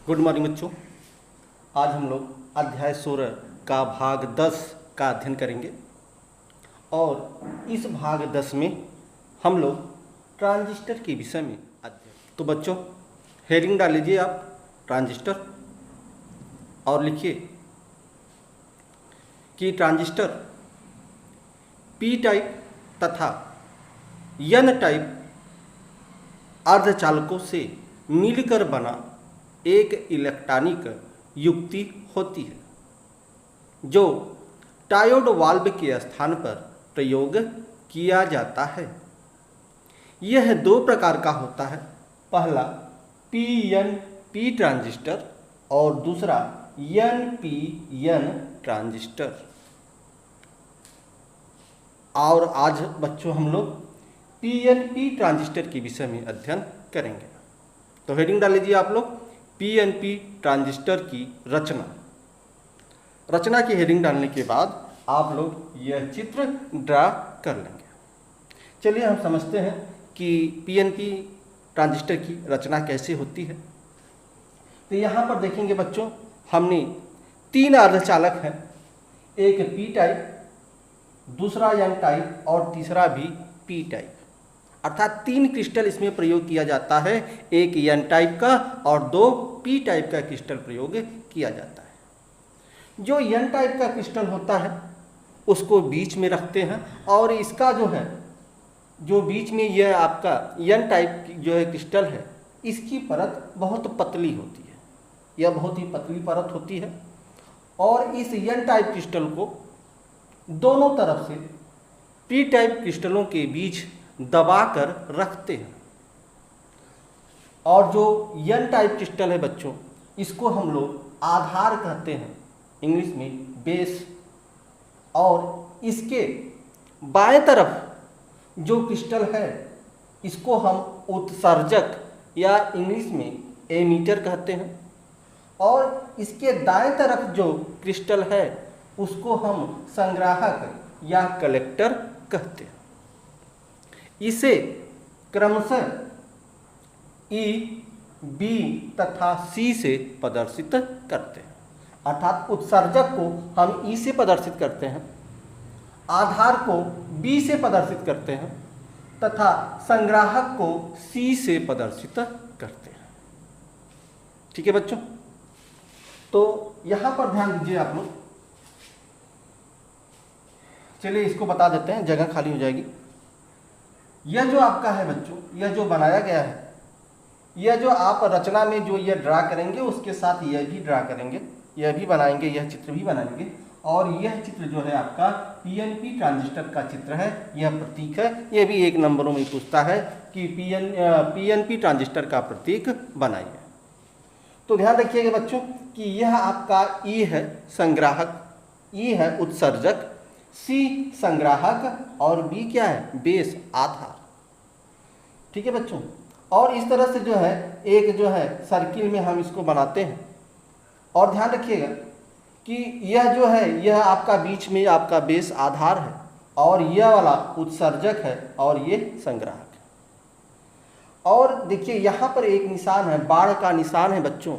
Good morning बच्चों। आज हम लोग अध्याय 16 का भाग 10 का अध्ययन करेंगे और इस भाग 10 में हम लोग ट्रांजिस्टर के विषय में अध्ययन। तो बच्चों हेडिंग डाल लीजिए आप ट्रांजिस्टर और लिखिए कि ट्रांजिस्टर पी टाइप तथा एन टाइप अर्धचालकों से मिलकर बना एक इलेक्ट्रॉनिक युक्ति होती है जो डायोड वाल्व के स्थान पर प्रयोग किया जाता है। यह दो प्रकार का होता है, पहला पीएनपी ट्रांजिस्टर और दूसरा एनपीएन ट्रांजिस्टर। और आज बच्चों हम लोग पीएनपी ट्रांजिस्टर के विषय में अध्ययन करेंगे। तो हेडिंग डाल लीजिए आप लोग पीएनपी ट्रांजिस्टर की रचना की हेडिंग डालने के बाद आप लोग यह चित्र ड्रा कर लेंगे। चलिए हम समझते हैं कि पीएनपी ट्रांजिस्टर की रचना कैसे होती है। तो यहाँ पर देखेंगे बच्चों, हमने तीन अर्धचालक हैं, एक पी टाइप, दूसरा एन टाइप और तीसरा भी पी टाइप, अर्थात तीन क्रिस्टल इसमें प्रयोग किया जाता है। एक एन टाइप का और दो पी टाइप का क्रिस्टल प्रयोग किया जाता है। जो एन टाइप का क्रिस्टल होता है उसको बीच में रखते हैं और इसका जो बीच में यह आपका एन टाइप की जो है क्रिस्टल है, इसकी परत बहुत पतली होती है, यह बहुत ही पतली परत होती है और इस एन टाइप क्रिस्टल को दोनों तरफ से पी टाइप क्रिस्टलों के बीच दबाकर रखते हैं। और जो एन टाइप क्रिस्टल है बच्चों, इसको हम लोग आधार कहते हैं, इंग्लिश में बेस। और इसके बाएं तरफ जो क्रिस्टल है इसको हम उत्सर्जक या इंग्लिश में एमीटर कहते हैं और इसके दाएं तरफ जो क्रिस्टल है उसको हम संग्राहक या कलेक्टर कहते हैं। इसे क्रमशः ई, बी तथा सी से प्रदर्शित करते हैं, अर्थात उत्सर्जक को हम ई से प्रदर्शित करते हैं, आधार को बी से प्रदर्शित करते हैं तथा संग्राहक को सी से प्रदर्शित करते हैं। ठीक है बच्चों, तो यहाँ पर ध्यान दीजिए आप लोग। चलिए इसको बता देते हैं, जगह खाली हो जाएगी। यह जो आपका है बच्चों, यह जो बनाया गया है, यह जो आप रचना में जो यह ड्रा करेंगे उसके साथ यह भी ड्रा करेंगे, यह भी बनाएंगे, यह चित्र भी बनाएंगे। और यह चित्र जो है आपका पीएनपी ट्रांजिस्टर का चित्र है, यह प्रतीक है। यह भी एक नंबरों में पूछता है कि पीएनपी ट्रांजिस्टर का प्रतीक बनाइए। तो ध्यान रखिएगा बच्चों कि यह आपका ई है संग्राहक, ई है उत्सर्जक, सी संग्राहक और बी क्या है, बेस आधार। ठीक है बच्चों, और इस तरह से जो है एक जो है सर्किल में हम इसको बनाते हैं। और ध्यान रखिएगा कि यह जो है यह आपका बीच में आपका बेस आधार है और यह वाला उत्सर्जक है और ये संग्राहक है। और देखिए यहाँ पर एक निशान है, बाण का निशान है बच्चों।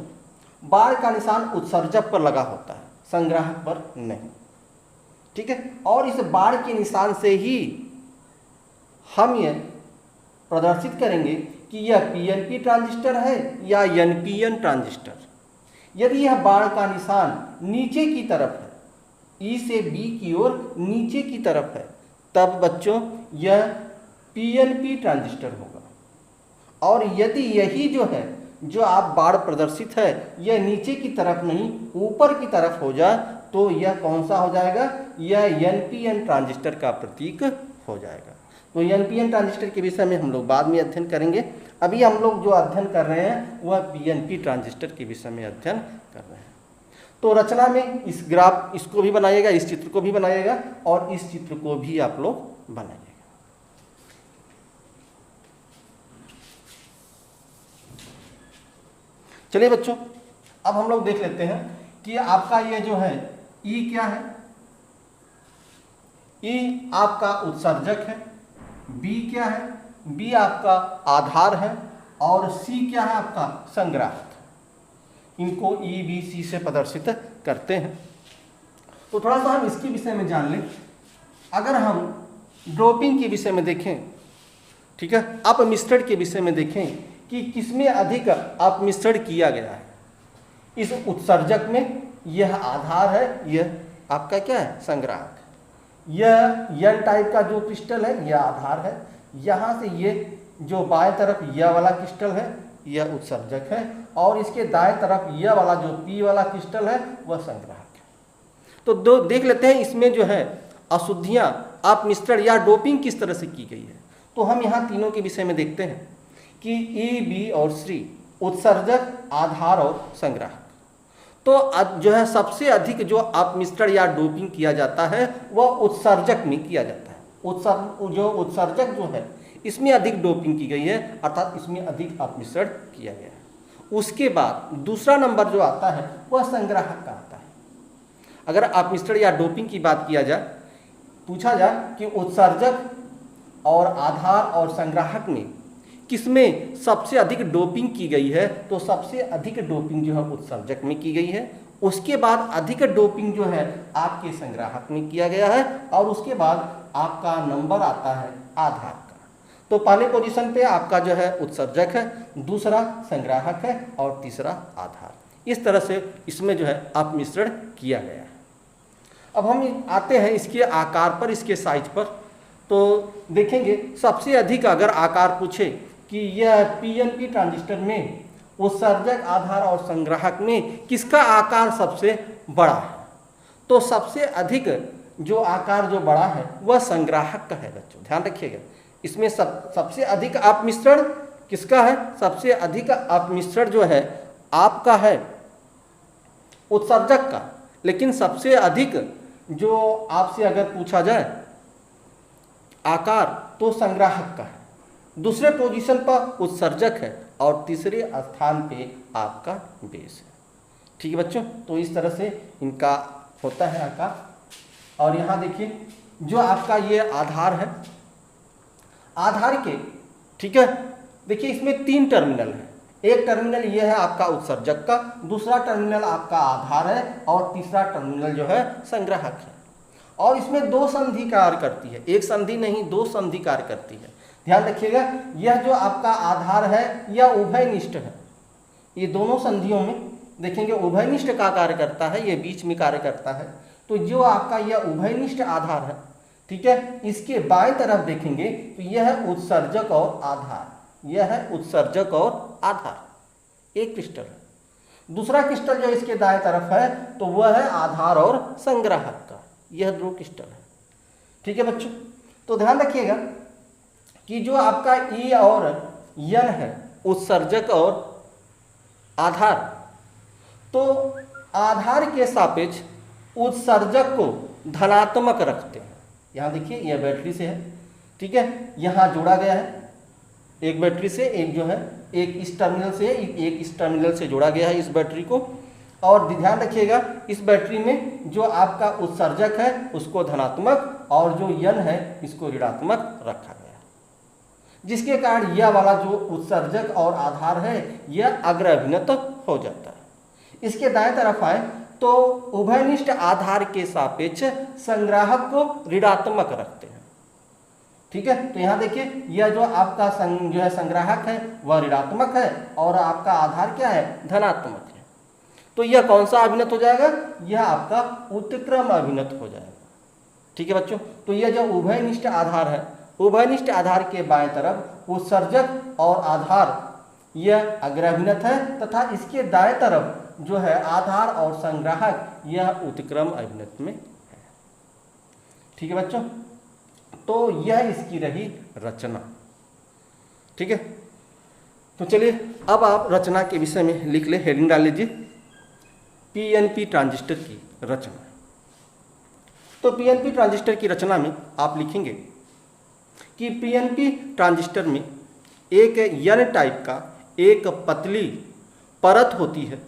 बाण का निशान उत्सर्जक पर लगा होता है, संग्राहक पर नहीं। ठीक है, और इस बाण के निशान से ही हम यह प्रदर्शित करेंगे कि यह पीएनपी ट्रांजिस्टर है या एनपीएन ट्रांजिस्टर। यदि यह बाण का निशान नीचे की तरफ है, ई से बी की ओर नीचे की तरफ है, तब बच्चों यह पीएनपी ट्रांजिस्टर होगा। और यदि यही जो है जो आप बाण प्रदर्शित है यह नीचे की तरफ नहीं ऊपर की तरफ हो जाए तो यह कौन सा हो जाएगा, यह एनपीएन ट्रांजिस्टर का प्रतीक हो जाएगा। तो एनपीएन ट्रांजिस्टर के विषय में हम लोग बाद में अध्ययन करेंगे। अभी हम लोग जो अध्ययन कर रहे हैं वह पीएनपी ट्रांजिस्टर के विषय में अध्ययन कर रहे हैं। तो रचना में इस ग्राफ इसको भी बनाइएगा, इस चित्र को भी बनाइएगा और इस चित्र को भी आप लोग बनाइएगा। चलिए बच्चों, अब हम लोग देख लेते हैं कि आपका ये जो है ई क्या है। ई आपका उत्सर्जक है, बी क्या है, बी आपका आधार है और सी क्या है आपका संग्राहक। इनको EBC से प्रदर्शित करते हैं। तो थोड़ा सा हम इसके विषय में जान लें। अगर हम डोपिंग के विषय में देखें, ठीक है, अपमिश्रण के विषय में देखें कि किसमें अधिक अपमिश्रण किया गया है। इस उत्सर्जक में यह आधार है, यह आपका क्या है, संग्राहक। यह N टाइप का जो क्रिस्टल है यह आधार है। यहाँ से ये जो बाएं तरफ यह वाला क्रिस्टल है यह उत्सर्जक है, और इसके दाएं तरफ यह वाला जो P वाला क्रिस्टल है वह संग्राहक है। तो दो देख लेते हैं इसमें जो है अशुद्धियाँ, अपमिश्रण या डोपिंग किस तरह से की गई है। तो हम यहाँ तीनों के विषय में देखते हैं कि E, B और C उत्सर्जक, आधार और संग्राहक। तो जो है सबसे अधिक जो अपमिश्रण या डोपिंग किया जाता है वह उत्सर्जक में किया जाता है। जो उत्सर्जक जो है इसमें अधिक डोपिंग की गई है, अर्थात इसमें अधिक अपमिश्रण किया गया है। उसके बाद दूसरा नंबर जो आता है वह संग्राहक का आता है। अगर अपमिश्रण या डोपिंग की बात किया जाए, पूछा जाए कि उत्सर्जक और आधार और संग्राहक में किसमें सबसे अधिक डोपिंग की गई है, तो सबसे अधिक डोपिंग जो है उत्सर्जक में की गई है। उसके बाद अधिक डोपिंग जो है आपके संग्राहक में किया गया है, और उसके बाद आपका नंबर आता है आधार का। तो पहले पोजीशन पे आपका जो है उत्सर्जक है, दूसरा संग्राहक है और तीसरा आधार। इस तरह से इसमें जो है अपमिश्रण किया गया है। अब हम आते हैं इसके आकार पर, इसके साइज पर। तो देखेंगे सबसे अधिक अगर आकार पूछे कि यह PNP ट्रांजिस्टर में उत्सर्जक, आधार और संग्राहक में किसका आकार सबसे बड़ा है, तो सबसे अधिक जो आकार जो बड़ा है वह संग्राहक का है। बच्चों ध्यान रखिएगा, इसमें सबसे अधिक अपमिश्रण किसका है, सबसे अधिक अपमिश्रण जो है आपका है उत्सर्जक का, लेकिन सबसे अधिक जो आपसे अगर पूछा जाए आकार तो संग्राहक का है। दूसरे पोजीशन पर उत्सर्जक है और तीसरे स्थान पे आपका बेस है। ठीक है बच्चों, तो इस तरह से इनका होता है आकार। और यहाँ देखिए जो आपका ये आधार है, आधार के, ठीक है, देखिए इसमें 3 टर्मिनल है। एक टर्मिनल ये है आपका उत्सर्जक का, दूसरा टर्मिनल आपका आधार है और तीसरा टर्मिनल जो है संग्राहक है। और इसमें 2 संधि कार्य करती है, एक संधि नहीं 2 संधि कार्य करती है। ध्यान रखिएगा, यह जो आपका आधार है यह उभयनिष्ठ है। ये दोनों संधियों में देखेंगे उभयनिष्ठ का कार्य करता है, ये बीच में कार्य करता है। तो जो आपका यह उभयनिष्ठ आधार है, ठीक है, इसके बाएं तरफ देखेंगे तो यह है उत्सर्जक और आधार, यह है उत्सर्जक और आधार एक क्रिस्टल है। दूसरा क्रिस्टल जो इसके दाएं तरफ है तो वह है आधार और संग्राहक का, यह 2 क्रिस्टल है। ठीक है बच्चों, तो ध्यान रखिएगा कि जो आपका E और N है उत्सर्जक और आधार, तो आधार के सापेक्ष उत्सर्जक को धनात्मक रखते हैं। यहाँ देखिए यह बैटरी से है, ठीक है, यहाँ जोड़ा गया है एक बैटरी से, एक जो है एक इस टर्मिनल से, एक इस टर्मिनल से जोड़ा गया है इस बैटरी को। और ध्यान रखिएगा इस बैटरी में जो आपका उत्सर्जक है उसको धनात्मक और जो N है इसको ऋणात्मक रखा गया, जिसके कारण यह वाला जो उत्सर्जक और आधार है यह अग्र अभिनत हो जाता है। इसके दाएं तरफ आए तो उभयनिष्ठ आधार के सापेक्ष संग्राहक को ऋणात्मक रखते हैं। ठीक है, तो यहाँ देखिए यह जो आपका जो है संग्राहक है वह ऋणात्मक है और आपका आधार क्या है, धनात्मक है। तो यह कौन सा अभिनत हो जाएगा, यह आपका उत्क्रम अभिनत हो जाएगा। ठीक है बच्चों, तो यह जो उभयनिष्ठ आधार है, उभयनिष्ठ आधार के बाएं तरफ उत्सर्जक और आधार यह अग्राभिनत है, तथा इसके दाएं तरफ जो है आधार और संग्राहक यह उत्क्रम अभिनत में है। ठीक है बच्चों, तो यह इसकी रही रचना। ठीक है, तो चलिए अब आप रचना के विषय में लिख ले, हेडिंग डाल लीजिए PNP ट्रांजिस्टर की रचना। तो PNP ट्रांजिस्टर की रचना में आप लिखेंगे कि PNP ट्रांजिस्टर में एक N टाइप का एक पतली परत होती है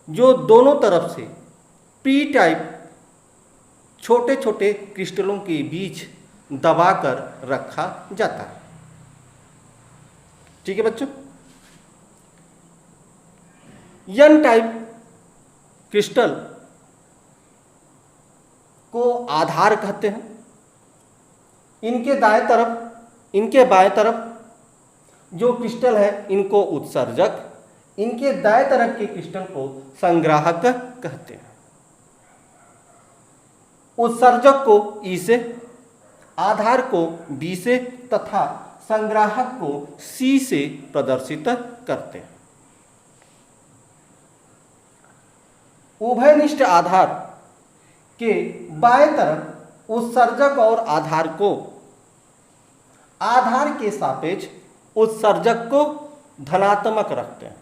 जो दोनों तरफ से P टाइप छोटे छोटे क्रिस्टलों के बीच दबाकर रखा जाता है। ठीक है बच्चों, एन टाइप क्रिस्टल को आधार कहते हैं। इनके दाएं तरफ, इनके बाएं तरफ जो क्रिस्टल है इनको उत्सर्जक, इनके दाएं तरफ के क्रिस्टल को संग्राहक कहते हैं। उत्सर्जक को ई से, आधार को बी से तथा संग्राहक को सी से प्रदर्शित करते हैं। उभयनिष्ठ आधार के बाएं तरफ उत्सर्जक और आधार को आधार के सापेक्ष उत्सर्जक को धनात्मक रखते हैं,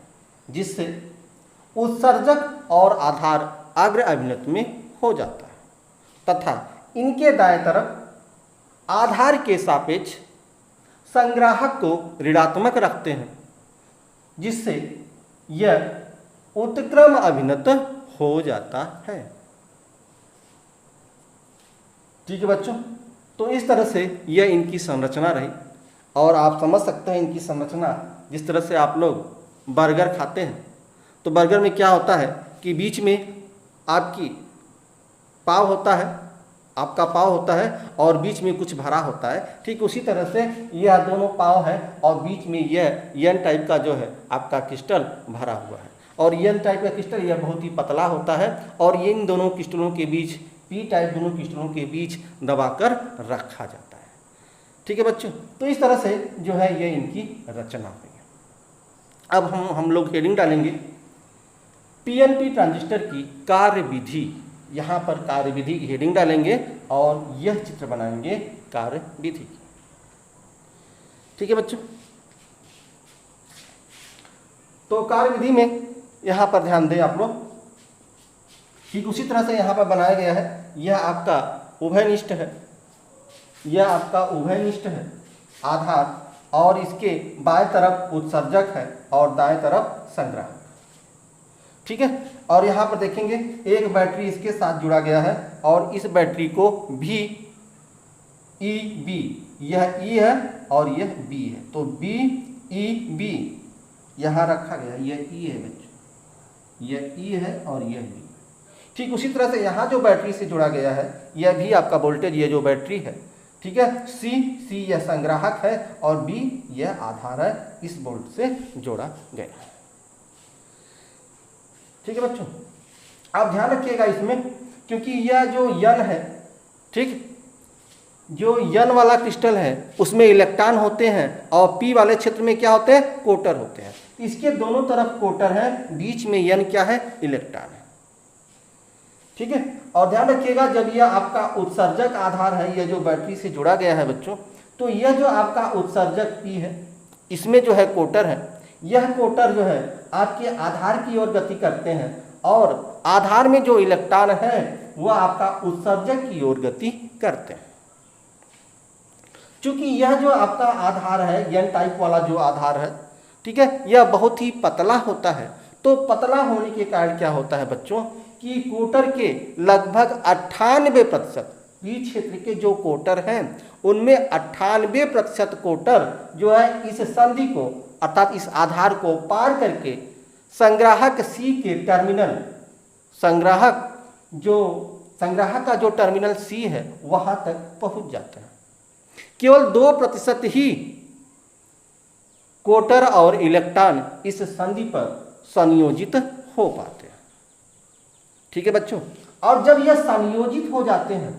जिससे उत्सर्जक और आधार अग्र अभिनत में हो जाता है तथा इनके दाएं तरफ आधार के सापेक्ष संग्राहक को ऋणात्मक रखते हैं, जिससे यह उत्क्रम अभिनत हो जाता है। ठीक है बच्चों, तो इस तरह से यह इनकी संरचना रही और आप समझ सकते हैं इनकी संरचना। जिस तरह से आप लोग बर्गर खाते हैं तो बर्गर में क्या होता है कि बीच में आपकी पाव होता है, आपका पाव होता है और बीच में कुछ भरा होता है। ठीक उसी तरह से यह दोनों पाव है और बीच में यह एन टाइप का जो है आपका क्रिस्टल भरा हुआ है। और एन टाइप का क्रिस्टल यह बहुत ही पतला होता है और ये इन दोनों क्रिस्टलों के बीच, पी टाइप दोनों क्रिस्टलों के बीच दबाकर रखा जाता है। ठीक है बच्चों, तो इस तरह से जो है ये इनकी रचना हुई है। अब हम लोग हेडिंग डालेंगे पीएनपी ट्रांजिस्टर की कार्यविधि। यहाँ पर कार्यविधि की हेडिंग डालेंगे और यह चित्र बनाएंगे कार्यविधि की। ठीक है बच्चों, तो कार्यविधि में यहाँ पर ध्यान दें आप लोग। ठीक उसी तरह से यहाँ पर बनाया गया है। यह आपका उभयनिष्ठ है, यह आपका उभयनिष्ठ है आधार, और इसके बाएं तरफ उत्सर्जक है और दाएं तरफ संग्राहक। ठीक है, और यहाँ पर देखेंगे एक बैटरी इसके साथ जुड़ा गया है और इस बैटरी को भी ई बी, यह ई है और यह बी है, तो बी ई बी यहाँ रखा गया। यह ई है बच्चों, यह ई है और यह बी। ठीक उसी तरह से यहाँ जो बैटरी से जुड़ा गया है यह भी आपका वोल्टेज, ये जो बैटरी है, ठीक है, सी यह संग्राहक है और बी यह आधार है, इस बोल्ट से जोड़ा गया है। ठीक है बच्चों, आप ध्यान रखिएगा इसमें, क्योंकि यह जो यन है, ठीक, जो यन वाला क्रिस्टल है उसमें इलेक्ट्रॉन होते हैं और पी वाले क्षेत्र में क्या होते हैं, कोटर होते हैं। इसके दोनों तरफ कोटर है, बीच में यन क्या है, इलेक्ट्रॉन है। ठीक है, और ध्यान रखिएगा जब यह आपका उत्सर्जक आधार है, यह जो बैटरी से जुड़ा गया है बच्चों, तो यह जो आपका उत्सर्जक पी है, इसमें जो है कोटर है, यह कोटर जो है आपके आधार की ओर गति करते हैं और आधार में जो इलेक्ट्रॉन है वह आपका उत्सर्जक की ओर गति करते हैं। क्योंकि यह जो आपका आधार है, एन टाइप वाला जो आधार है, ठीक है, यह बहुत ही पतला होता है। तो पतला होने के कारण क्या होता है बच्चों कि कोटर के लगभग 98% पी क्षेत्र के जो कोटर हैं उनमें 98% कोटर जो है इस संधि को अर्थात इस आधार को पार करके संग्राहक सी के टर्मिनल, संग्राहक का जो टर्मिनल सी है वहां तक पहुंच जाते हैं। केवल 2% ही कोटर और इलेक्ट्रॉन इस संधि पर संयोजित हो पाते हैं। ठीक है बच्चों, और जब यह संयोजित हो जाते हैं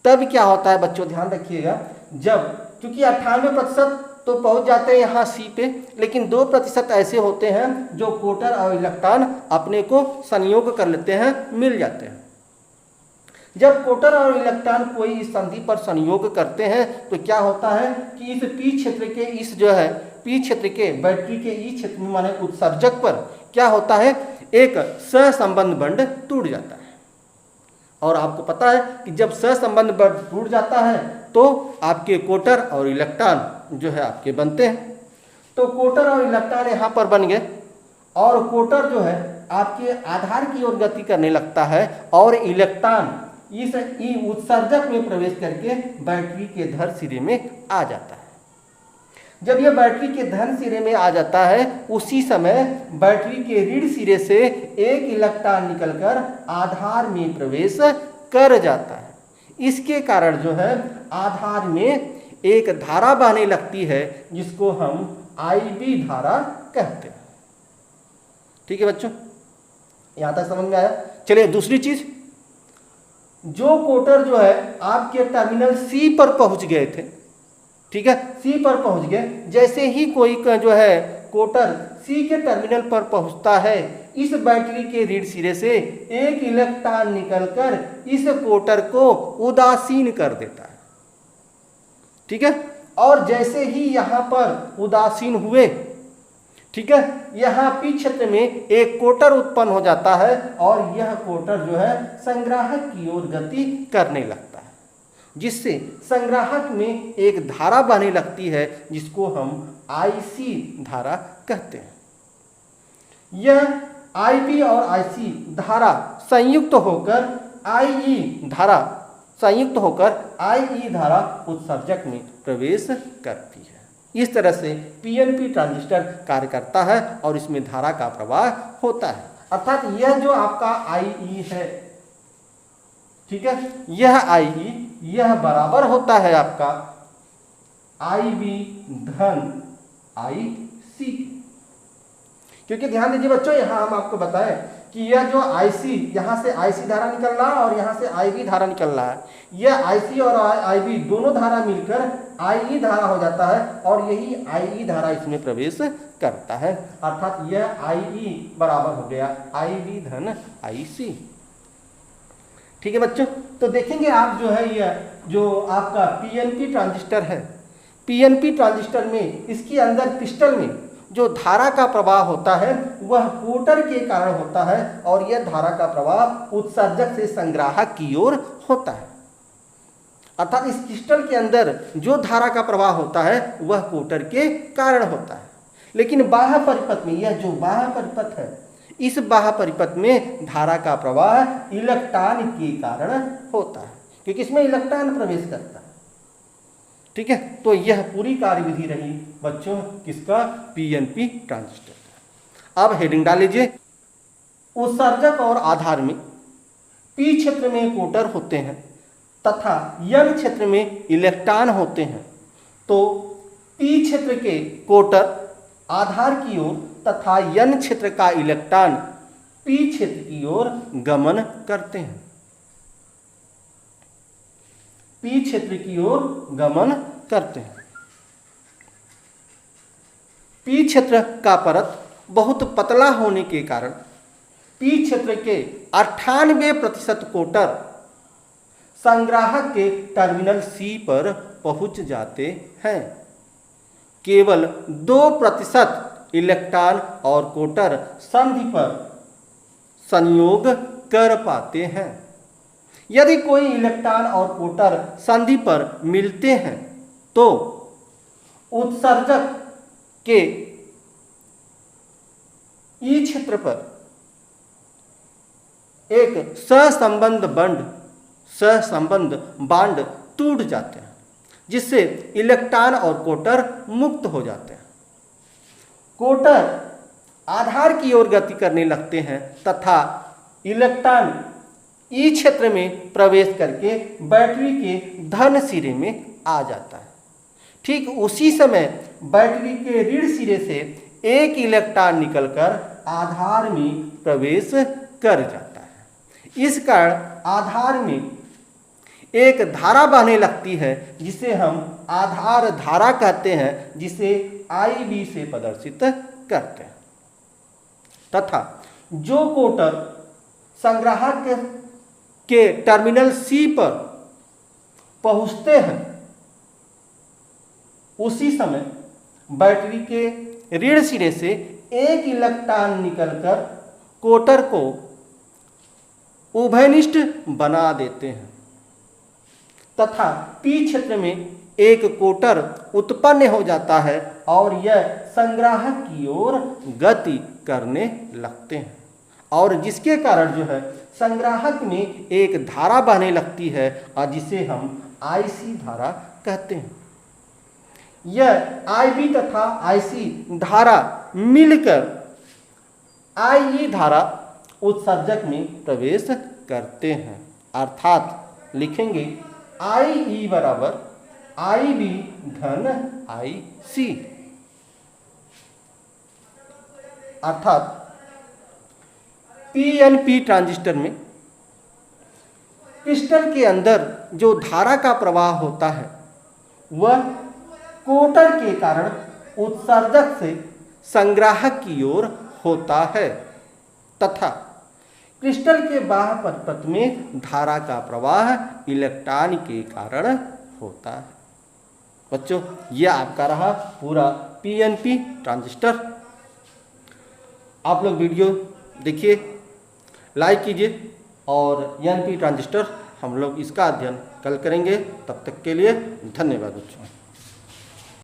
तब क्या होता है बच्चों, ध्यान रखिएगा, जब क्योंकि 98% तो पहुंच जाते हैं यहाँ सी पे, लेकिन 2% ऐसे होते हैं जो कोटर और इलेक्ट्रॉन अपने को संयोग कर लेते हैं, मिल जाते हैं। जब कोटर और इलेक्ट्रॉन कोई इस संधि पर संयोग करते हैं तो क्या होता है कि इस पी क्षेत्र के, इस जो है पी क्षेत्र के बैटरी के ई क्षेत्र में माने उत्सर्जक पर क्या होता है, एक सहसंबंध बंध टूट जाता है। और आपको पता है कि जब सहसंबंध बंध टूट जाता है तो आपके कोटर और इलेक्ट्रॉन जो है आपके बनते हैं। तो कोटर और इलेक्ट्रॉन यहाँ पर बन गए और कोटर जो है आपके आधार की ओर गति करने लगता है और इलेक्ट्रॉन इस उत्सर्जक में प्रवेश करके बैटरी के धर सिरे में आ जाता है। जब यह बैटरी के धन सिरे में आ जाता है उसी समय बैटरी के ऋण सिरे से एक इलेक्ट्रॉन निकलकर आधार में प्रवेश कर जाता है। इसके कारण जो है आधार में एक धारा बहने लगती है जिसको हम IB धारा कहते हैं। ठीक है बच्चों, यहां तक समझ में आया। चलिए दूसरी चीज, जो कोटर जो है आपके टर्मिनल C पर पहुंच गए थे, ठीक है, C पर पहुंच गए, जैसे ही कोई जो है कोटर C के टर्मिनल पर पहुंचता है इस बैटरी के ऋण सिरे से एक इलेक्ट्रॉन निकलकर इस कोटर को उदासीन कर देता है। ठीक है, और जैसे ही यहां पर उदासीन हुए, ठीक है, यहां P क्षेत्र में एक कोटर उत्पन्न हो जाता है और यह कोटर जो है संग्राहक की ओर गति करने लगता है, जिससे संग्राहक में एक धारा बहने लगती है जिसको हम IC धारा कहते हैं। यह IB और IC धारा संयुक्त होकर IE धारा उत्सर्जक में प्रवेश करती है। इस तरह से PNP ट्रांजिस्टर कार्य करता है और इसमें धारा का प्रवाह होता है। अर्थात यह जो आपका IE है, ठीक है, यह IE यह बराबर होता है आपका IB धन IC। क्योंकि ध्यान दीजिए बच्चों, यहां हम आपको बताएं कि यह जो IC, यहां से IC धारा निकल रहा है और यहां से IB धारा निकल रहा है, यह IC और IB दोनों धारा मिलकर IE धारा हो जाता है और यही IE धारा इसमें प्रवेश करता है। अर्थात यह IE बराबर हो गया IB धन IC। ठीक है बच्चों, तो देखेंगे आप जो है यह जो आपका PNP ट्रांजिस्टर है, PNP ट्रांजिस्टर में इसके अंदर क्रिस्टल में जो धारा का प्रवाह होता है वह कोटर के कारण होता है और यह धारा का प्रवाह उत्सर्जक से संग्राहक की ओर होता है। अर्थात इस क्रिस्टल के अंदर जो धारा का प्रवाह होता है वह कोटर के कारण होता है, लेकिन बाह्य परिपथ में, यह जो बाह्य परिपथ है, इस बाह्य परिपथ में धारा का प्रवाह इलेक्ट्रॉन के कारण होता है, क्योंकि इसमें इलेक्ट्रॉन प्रवेश करता है। ठीक है, तो यह पूरी कार्यविधि रही बच्चों किसका, PNP ट्रांजिस्टर का। अब हेडिंग डाल लीजिए, उत्सर्जक और आधार में P क्षेत्र में कोटर होते हैं तथा N क्षेत्र में इलेक्ट्रॉन होते हैं। तो P क्षेत्र के कोटर आधार की ओर तथा N क्षेत्र का इलेक्ट्रॉन P क्षेत्र की ओर गमन करते हैं, P क्षेत्र की ओर गमन करते हैं। P क्षेत्र का परत बहुत पतला होने के कारण P क्षेत्र के 98% कोटर संग्राहक के टर्मिनल C पर पहुंच जाते हैं। केवल 2% इलेक्ट्रॉन और कोटर संधि पर संयोग कर पाते हैं। यदि कोई इलेक्ट्रॉन और कोटर संधि पर मिलते हैं तो उत्सर्जक के E क्षेत्र पर एक सहसंबंध बांड टूट जाते हैं, जिससे इलेक्ट्रॉन और कोटर मुक्त हो जाते हैं। कोटर आधार की ओर गति करने लगते हैं तथा इलेक्ट्रॉन ई क्षेत्र में प्रवेश करके बैटरी के धन सिरे में आ जाता है। ठीक उसी समय बैटरी के ऋण सिरे से एक इलेक्ट्रॉन निकलकर आधार में प्रवेश कर जाता है। इस कारण आधार में एक धारा बहने लगती है जिसे हम आधार धारा कहते हैं, जिसे IB से प्रदर्शित करते हैं। तथा जो कोटर संग्राहक के टर्मिनल C पर पहुंचते हैं उसी समय बैटरी के ऋण सिरे से एक इलेक्ट्रॉन निकलकर कोटर को उभयनिष्ठ बना देते हैं तथा P क्षेत्र में एक कोटर उत्पन्न हो जाता है और यह संग्राहक की ओर गति करने लगते हैं, और जिसके कारण जो है संग्राहक में एक धारा बहने लगती है और जिसे हम IC धारा कहते हैं। यह IB तथा IC धारा मिलकर IE धारा उत्सर्जक में प्रवेश करते हैं। अर्थात लिखेंगे IE बराबर IB धन IC। अर्थात PNP ट्रांजिस्टर में क्रिस्टल के अंदर जो धारा का प्रवाह होता है वह कोटर के कारण उत्सर्जक से संग्राहक की ओर होता है तथा क्रिस्टल के बाह्य पथ में धारा का प्रवाह इलेक्ट्रॉन के कारण होता है। बच्चों, यह आपका रहा पूरा PNP ट्रांजिस्टर। आप लोग वीडियो देखिए, लाइक कीजिए और NP ट्रांजिस्टर हम लोग इसका अध्ययन कल करेंगे। तब तक के लिए धन्यवाद बच्चों।